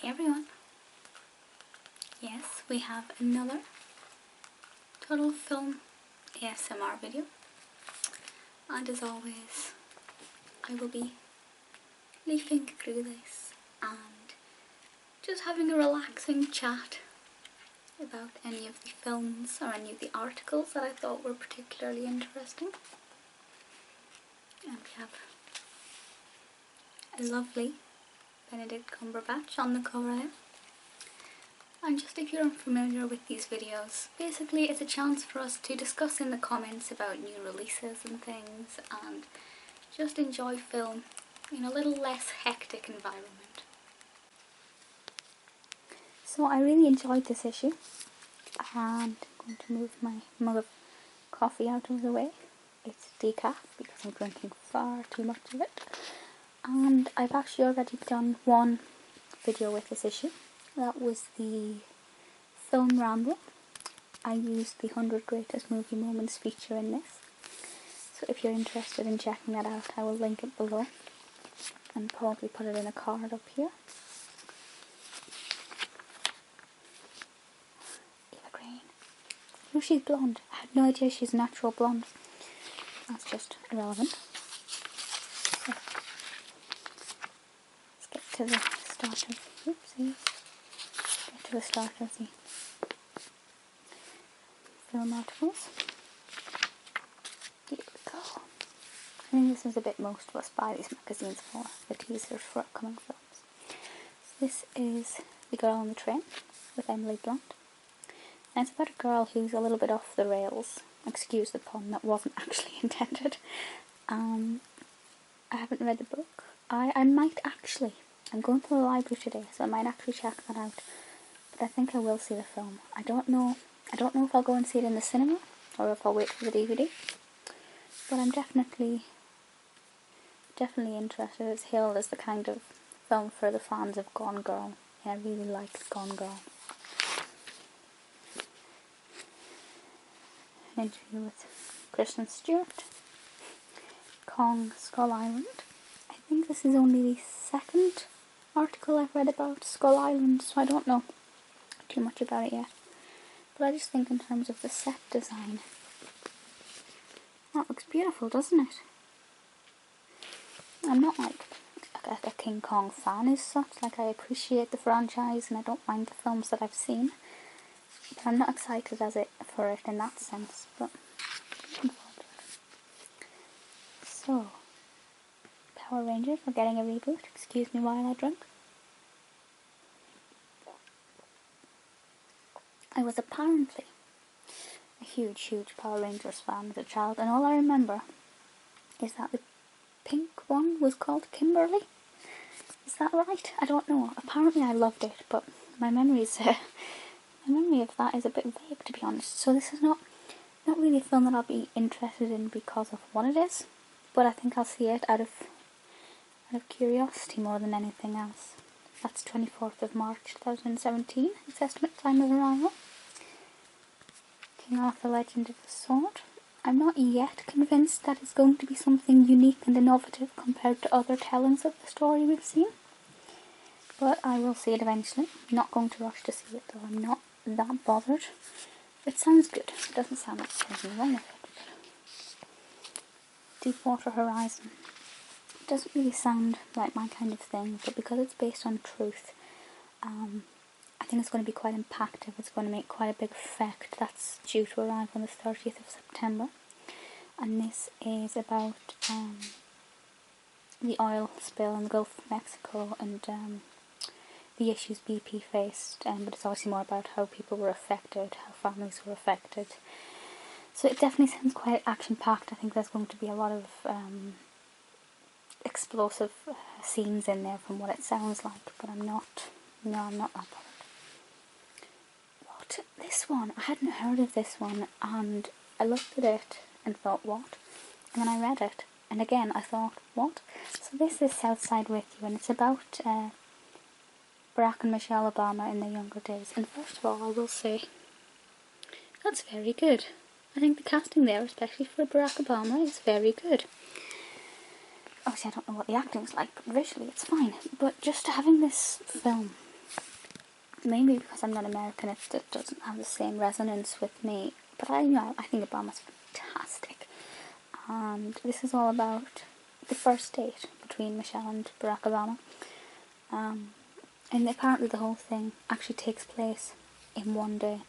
Hey everyone! Yes, we have another total film ASMR video, and as always I will be leafing through this and just having a relaxing chat about any of the films or any of the articles that I thought were particularly interesting. And we have a lovely Benedict Cumberbatch on the cover there. And just if you're unfamiliar with these videos, basically it's a chance for us to discuss in the comments about new releases and things and just enjoy film in a little less hectic environment. So I really enjoyed this issue, and I'm going to move my mug of coffee out of the way. It's decaf because I'm drinking far too much of it. And I've actually already done one video with this issue. That was the film ramble. I used the 100 Greatest Movie Moments feature in this. So if you're interested in checking that out, I will link it below and probably put it in a card up here. Eva Green. No, she's blonde. I had no idea she's natural blonde. That's just irrelevant. So, to the start of, oopsie, get to the start of the film articles. Here we go. I think this is a bit most of us buy these magazines for, the teasers for upcoming films. So this is The Girl on the Train with Emily Blunt. And it's about a girl who's a little bit off the rails. Excuse the pun, that wasn't actually intended. I haven't read the book. I might actually. I'm going to the library today, so I might actually check that out. But I think I will see the film. I don't know if I'll go and see it in the cinema, or if I'll wait for the DVD. But I'm definitely interested. It's hailed as the kind of film for the fans of Gone Girl. Yeah, I really like Gone Girl. An interview with Kristen Stewart. Kong Skull Island. I think this is only the second article I've read about Skull Island, so I don't know too much about it yet. But I just think in terms of the set design, that looks beautiful, doesn't it? I'm not like a King Kong fan as such. Like, I appreciate the franchise and I don't mind the films that I've seen, but I'm not excited for it in that sense. But looking forward to it. So, Power Rangers are getting a reboot. Excuse me while I drink. I was apparently a huge Power Rangers fan as a child, and all I remember is that the pink one was called Kimberly. Is that right? I don't know. Apparently I loved it, but my memory of that is a bit vague, to be honest. So this is not really a film that I'll be interested in because of what it is, but I think I'll see it out of curiosity more than anything else. That's 24th of March 2017, its estimate time of arrival. King Arthur Legend of the Sword. I'm not yet convinced that it's going to be something unique and innovative compared to other tellings of the story we've seen. But I will see it eventually. I'm not going to rush to see it though, I'm not that bothered. It sounds good. It doesn't sound like there's anything wrong with it. Deepwater Horizon. It doesn't really sound like my kind of thing, but because it's based on truth, I think it's going to be quite impactful. It's going to make quite a big effect. That's due to arrive on the 30th of September. And this is about the oil spill in the Gulf of Mexico and the issues BP faced. But it's obviously more about how people were affected, how families were affected. So it definitely sounds quite action-packed. I think there's going to be a lot of explosive scenes in there from what it sounds like, but I'm not that bothered. What? This one? I hadn't heard of this one, and I looked at it and thought, what? And then I read it, and again I thought, what? So this is Southside With You, and it's about Barack and Michelle Obama in their younger days. And first of all, I will say, that's very good. I think the casting there, especially for Barack Obama, is very good. Obviously I don't know what the acting's like, but visually it's fine. But just having this film Maybe because I'm not American, it doesn't have the same resonance with me. But I think Obama's fantastic. And this is all about the first date between Michelle and Barack Obama. And apparently the whole thing actually takes place in one day.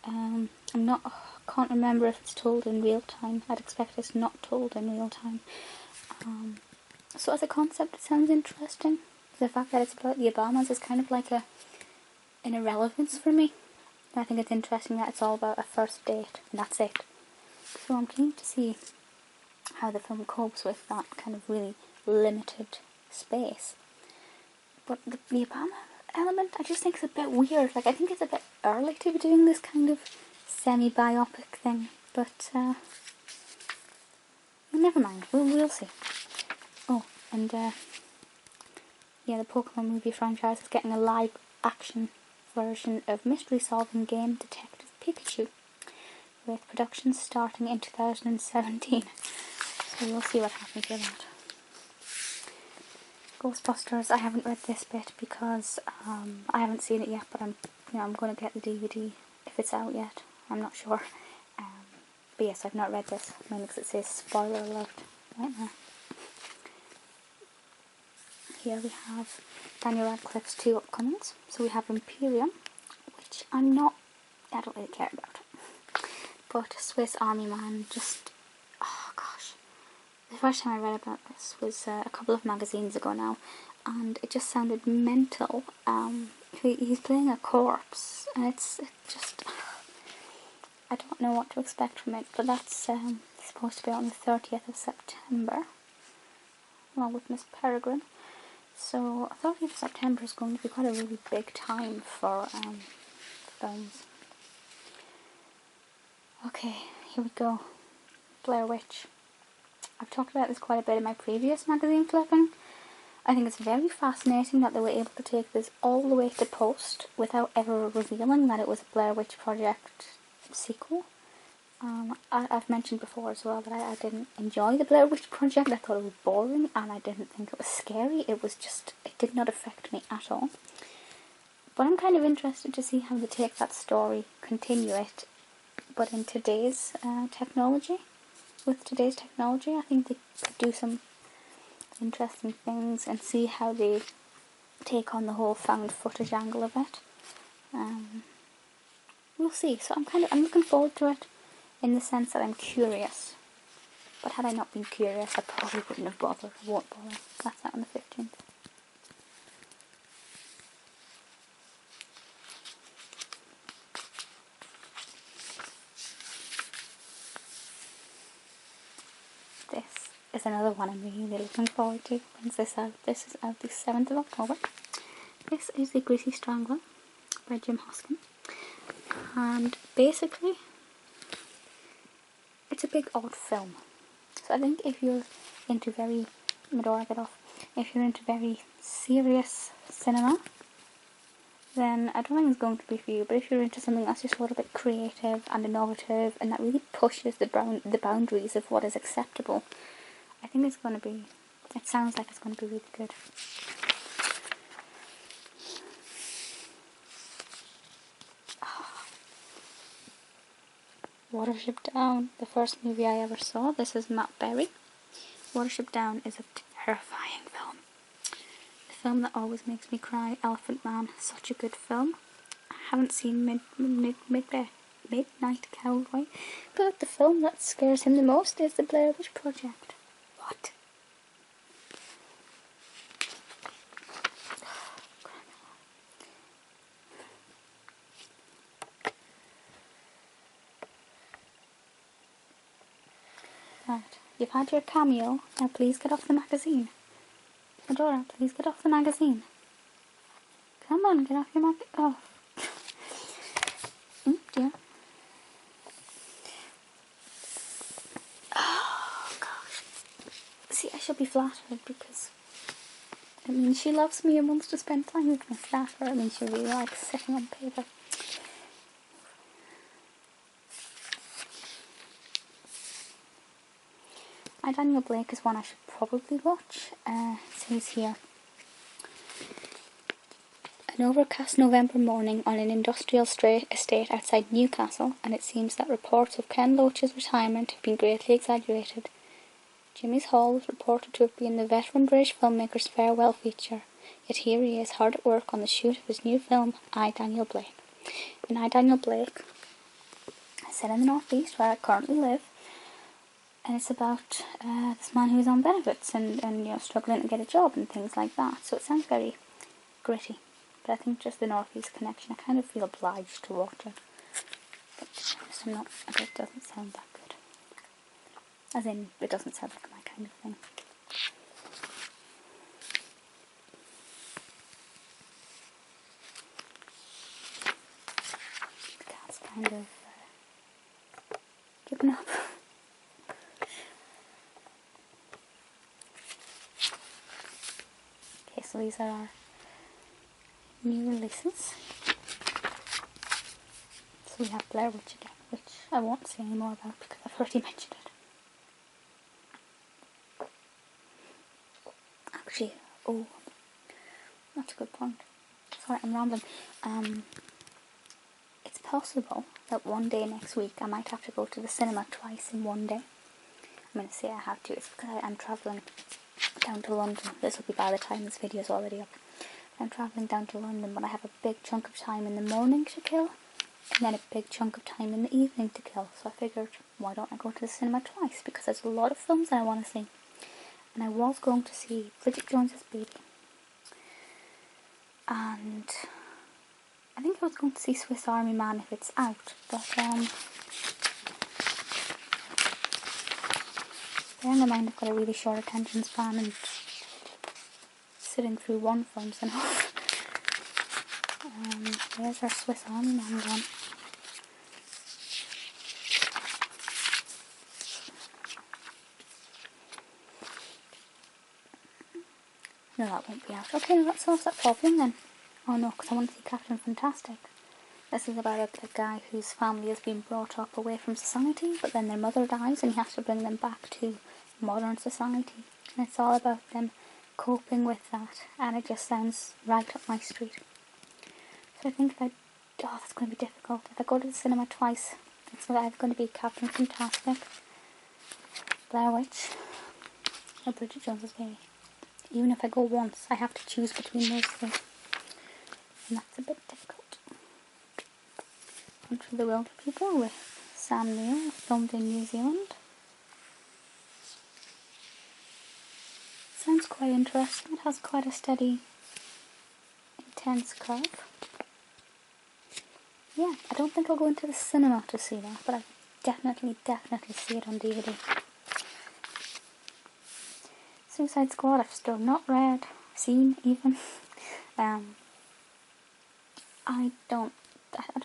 Can't remember if it's told in real time. I'd expect it's not told in real time. So as a concept, it sounds interesting. The fact that it's about the Obamas is kind of like an irrelevance for me. I think it's interesting that it's all about a first date, and that's it. So I'm keen to see how the film copes with that kind of really limited space. But the Obama element, I just think is a bit weird. Like, I think it's a bit early to be doing this kind of semi-biopic thing. But, never mind. We'll see. Oh, and, yeah, the Pokemon movie franchise is getting a live-action version of mystery-solving game Detective Pikachu, with production starting in 2017. So we'll see what happens with that. Ghostbusters, I haven't read this bit because I haven't seen it yet, but I'm going to get the DVD if it's out yet. I'm not sure. But yes, I've not read this, mainly because it says spoiler alert right now. Here we have Daniel Radcliffe's 2 upcomings. So we have Imperium, which I don't really care about. But Swiss Army Man, oh gosh. The first time I read about this was a couple of magazines ago now, and it just sounded mental. He's playing a corpse, and it's just... I don't know what to expect from it, but that's supposed to be on the 30th of September, along with Miss Peregrine. So 30th of September is going to be quite a really big time for films. Okay, here we go. Blair Witch. I've talked about this quite a bit in my previous magazine flipping. I think it's very fascinating that they were able to take this all the way to post without ever revealing that it was a Blair Witch Project sequel. I've mentioned before as well that I didn't enjoy the Blair Witch Project. I thought it was boring and I didn't think it was scary. It did not affect me at all. But I'm kind of interested to see how they take that story, continue it, but in today's technology. With today's technology, I think they could do some interesting things and see how they take on the whole found footage angle of it. We'll see. So I'm looking forward to it in the sense that I'm curious. But had I not been curious, I probably wouldn't have bothered. I won't bother. That's out on the 15th. This is another one I'm really looking forward to. When's this out? This is out the 7th of October. This is The Greasy Strangler by Jim Hoskin. And basically, it's a big odd film. So I think if you're into if you're into very serious cinema, then I don't think it's going to be for you. But if you're into something that's just a little bit creative and innovative and that really pushes the boundaries of what is acceptable, I think it's going to be, it sounds like it's going to be really good. Watership Down, the first movie I ever saw. This is Matt Berry. Watership Down is a terrifying film. The film that always makes me cry, Elephant Man, such a good film. I haven't seen Midnight Cowboy, but the film that scares him the most is The Blair Witch Project. What? Right, you've had your cameo, now please get off the magazine. Adora, please get off the magazine. Come on, get off your magazine. Oh. Dear. Oh, gosh. See, I should be flattered because it means she loves me and wants to spend time with me. Flattered, it means she really likes sitting on paper. Daniel Blake is one I should probably watch. It says here, a an overcast November morning on an industrial estate outside Newcastle, and it seems that reports of Ken Loach's retirement have been greatly exaggerated. Jimmy's Hall was reported to have been the veteran British filmmaker's farewell feature, yet here he is hard at work on the shoot of his new film, I, Daniel Blake. In I, Daniel Blake, it's set in the northeast where I currently live, and it's about this man who's on benefits and you know, struggling to get a job and things like that. So it sounds very gritty, but I think just the northeast connection, I kind of feel obliged to watch it. But to be honest, I'm not, it doesn't sound that good. As in, it doesn't sound like my kind of thing. The cat's kind of given up. Okay, so these are our new releases. So we have Blair Witch again, which I won't say any more about because I've already mentioned it. Actually, oh, that's a good point. Sorry, I'm rambling. It's possible that one day next week I might have to go to the cinema twice in one day. I'm going to say I have to. It's because I'm travelling down to London. This will be by the time this video is already up. I'm travelling down to London, but I have a big chunk of time in the morning to kill, and then a big chunk of time in the evening to kill. So I figured, why don't I go to the cinema twice? Because there's a lot of films that I want to see. And I was going to see Bridget Jones's Baby. And I think I was going to see Swiss Army Man if it's out. But bearing in mind I've got a really short attention span and sitting through one film's enough. There's our Swiss Army Man one. No, that won't be out. Okay, no, that solves that problem then. Oh no, because I want to see Captain Fantastic. This is about a guy whose family has been brought up away from society, but then their mother dies and he has to bring them back to modern society. And it's all about them coping with that, and it just sounds right up my street. So I think that, oh, that's going to be difficult. If I go to the cinema twice, it's either going to be Captain Fantastic, Blair Witch, or Bridget Jones's Baby. Even if I go once, I have to choose between those three. And that's a bit difficult. On to the Wilderpeople with Sam Neill, filmed in New Zealand. Sounds quite interesting. It has quite a steady, intense curve. Yeah, I don't think I'll go into the cinema to see that, but I definitely see it on DVD. Suicide Squad, I've still not read, seen even. I don't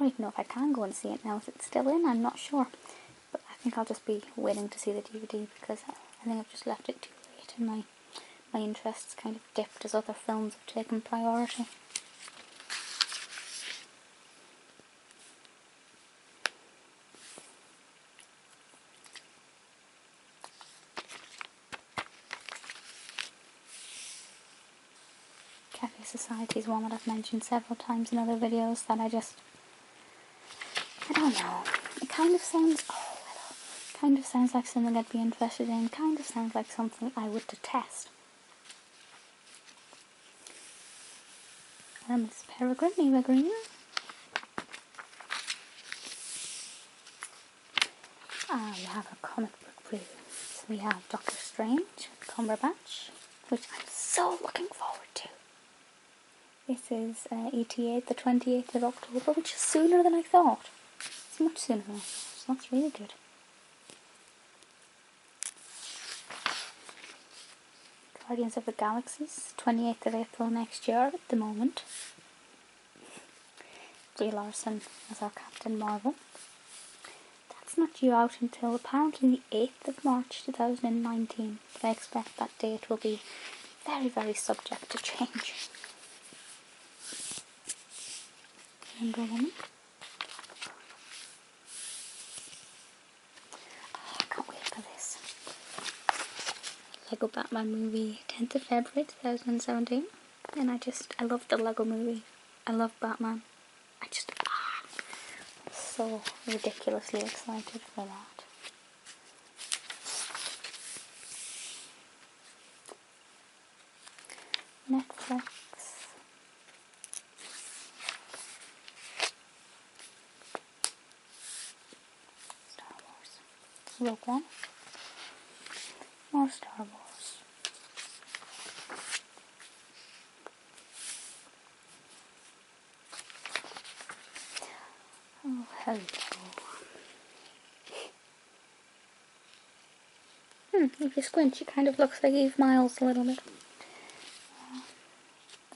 even know if I can go and see it now. Is it still in? I'm not sure. But I think I'll just be waiting to see the DVD because I think I've just left it too late and my interests kind of dipped as other films have taken priority. Cafe Society is one that I've mentioned several times in other videos that I don't know. It kind of sounds, kind of sounds like something I'd be interested in, kind of sounds like something I would detest. Miss Peregrine, Eva Green. We have a comic book preview. So we have Doctor Strange, Cumberbatch, which I'm so looking forward to. This is ETA, the 28th of October, which is sooner than I thought. It's much sooner than I thought, so that's really good. Guardians of the Galaxies, 28th of April next year at the moment. Brie Larson as our Captain Marvel. That's not due out until apparently the 8th of March 2019, but I expect that date will be very, very subject to change. Wonder Woman. Oh, I can't wait for this. Lego Batman movie, 10th of February 2017. And I love the Lego movie I love Batman. I just, so ridiculously excited for that. Netflix. Star Wars. Rogue One. More Star Wars. Oh, hello. If you squint, she kind of looks like Eve Miles a little bit.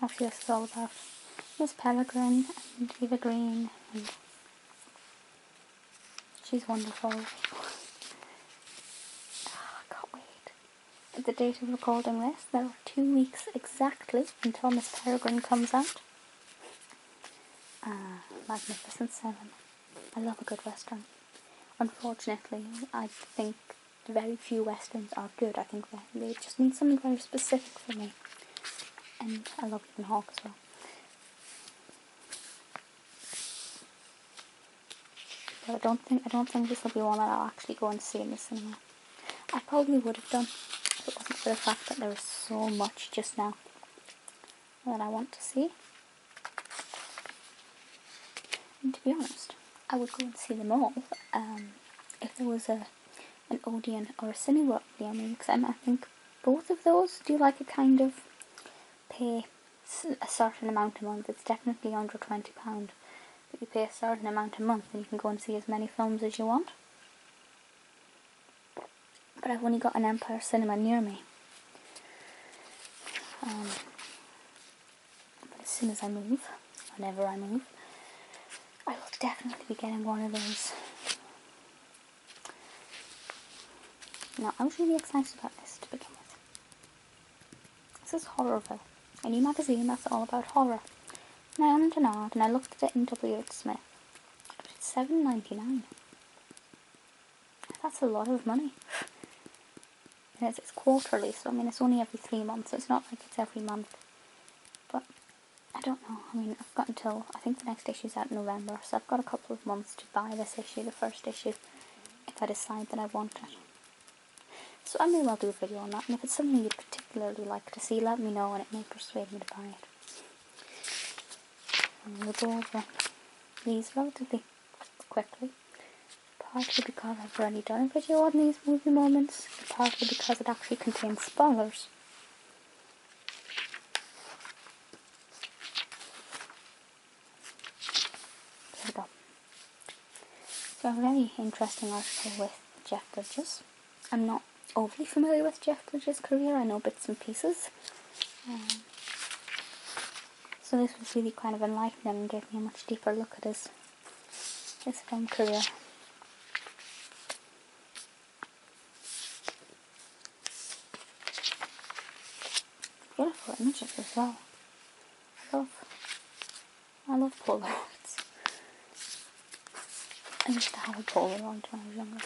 Actually, this is all about Miss Peregrine and Eva Green, and she's wonderful. I can't wait. At the date of recording this, there are 2 weeks exactly until Miss Peregrine comes out. Magnificent Seven. I love a good western. Unfortunately, I think very few westerns are good. I think they just need something very specific for me. And I love Ethan Hawke as well. But I don't think this will be one that I'll actually go and see in the cinema. I probably would have done if it wasn't for the fact that there is so much just now that I want to see. And to be honest, I would go and see them all if there was an Odeon or a Cineworld near me, because I think both of those do like a kind of pay a certain amount a month. It's definitely under £20, but you pay a certain amount a month and you can go and see as many films as you want. But I've only got an Empire Cinema near me. But as soon as I move, whenever I move, I will definitely be getting one of those. Now, I was really excited about this to begin with. This is Horrorville, a new magazine that's all about horror. And I ummed and ahed, and I looked at it in W.H. Smith. But it's $7.99. That's a lot of money. And it's quarterly, so I mean it's only every 3 months. It's not like it's every month. But I don't know. I mean, I've got until, I think the next issue's out in November, so I've got a couple of months to buy this issue, the first issue, if I decide that I want it. So I may well do a video on that, and if it's something you'd particularly like to see, let me know, and it may persuade me to buy it. And we'll go over these relatively quickly, partly because I've already done a video on these movie moments, and partly because it actually contains spoilers. There we go. So a very interesting article with Jeff Bridges. I'm not overly familiar with Jeff Bridges' career, I know bits and pieces. So this was really kind of enlightening and gave me a much deeper look at his film career. Beautiful images as well. I love Polaroids. I used to have a Polaroid when I was younger.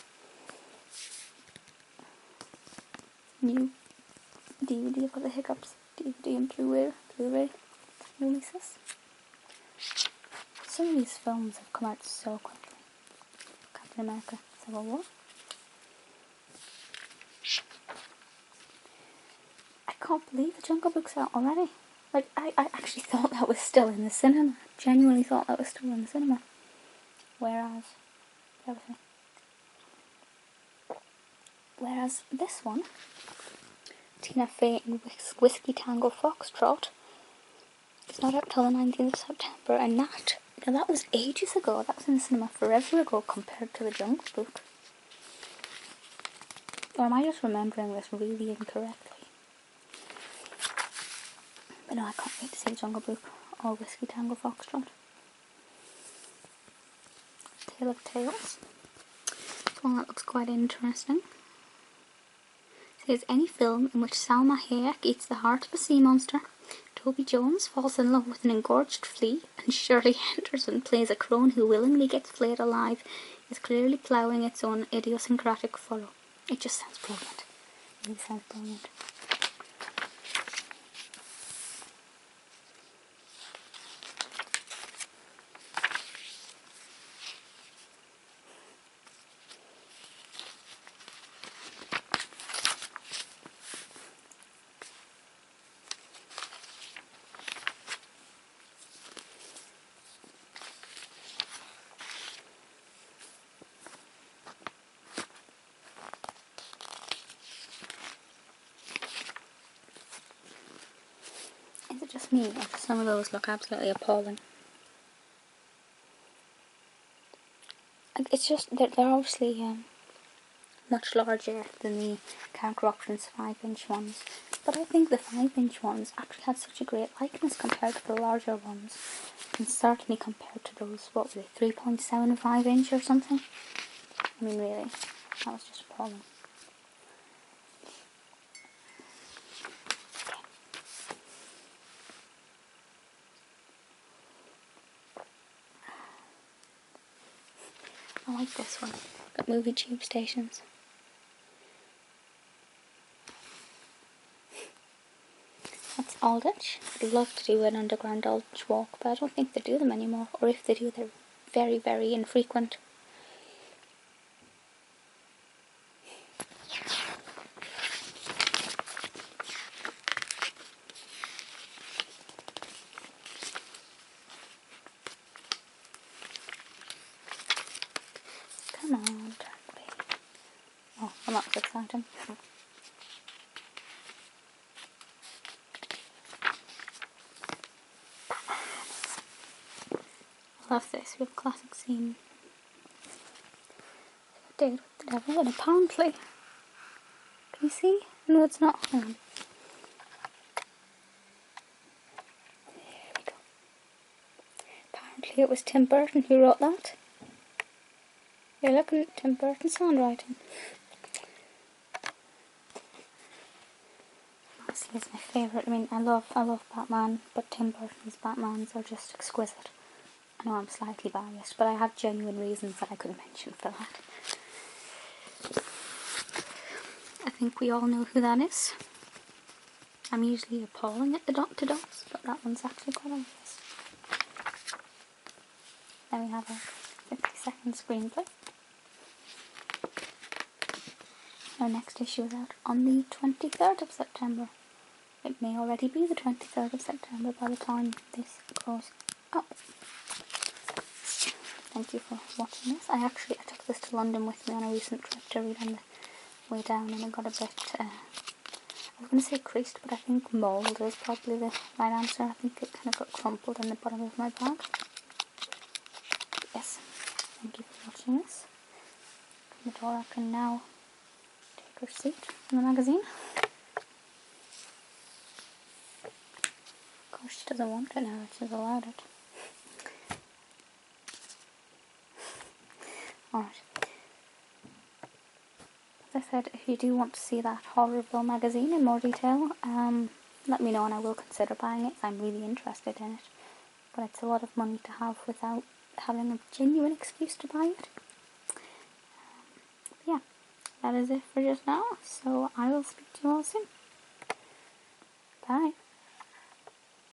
New DVD, I've got the hiccups. DVD and Blu-ray releases. Some of these films have come out so quickly. Captain America, Civil War. I can't believe the Jungle Book's out already. Like, I actually thought that was still in the cinema. Genuinely thought that was still in the cinema. Whereas this one, Tina Fey and Whiskey Tango Foxtrot, it's not out till the 19th of September, and that was ages ago. That was in the cinema forever ago compared to the Jungle Book. Or am I just remembering this really incorrectly? But no, I can't wait to see the Jungle Book or Whiskey Tango Foxtrot. Tale of Tales. It's one that looks quite interesting. It says, any film in which Salma Hayek eats the heart of a sea monster, Toby Jones falls in love with an engorged flea, and Shirley Henderson plays a crone who willingly gets flayed alive, is clearly ploughing its own idiosyncratic furrow. It just sounds brilliant. It really sounds brilliant. to me, some of those look absolutely appalling. It's just, they're obviously much larger than the Counter Options 5-inch ones. But I think the 5-inch ones actually had such a great likeness compared to the larger ones. And certainly compared to those, what were they, 3.75 inch or something? I mean, really, that was just appalling. I like this one. Got movie tube stations. That's Aldwych. I'd love to do an underground Aldwych walk, but I don't think they do them anymore. Or if they do, they're very, very infrequent. Come on, Turkey. Oh, well, that was exciting. I love this. We have a classic scene. Date with the devil, and apparently, can you see? No, it's not. Hang on. There we go. Apparently, it was Tim Burton who wrote that. You're looking at Tim Burton's handwriting. Honestly, it's my favourite. I mean, I love Batman, but Tim Burton's Batmans are just exquisite. I know I'm slightly biased, but I have genuine reasons that I could mention for that. I think we all know who that is. I'm usually appalling at the dot to dots, but that one's actually quite obvious. Then we have a 50-second screenplay. Our next issue is out on the 23rd of September. It may already be the 23rd of September by the time this goes up. Thank you for watching this. I took this to London with me on a recent trip to read on the way down, and I got a bit, I was going to say creased, but I think mould is probably the right answer. I think it kind of got crumpled in the bottom of my bag. Yes, thank you for watching this. Medora can now take her seat in the magazine. Of course, she doesn't want it now that she's allowed it. Alright. As I said, if you do want to see that horrible magazine in more detail, let me know and I will consider buying it if I'm really interested in it. But it's a lot of money to have without having a genuine excuse to buy it. Yeah, that is it for just now, so I will speak to you all soon. Bye.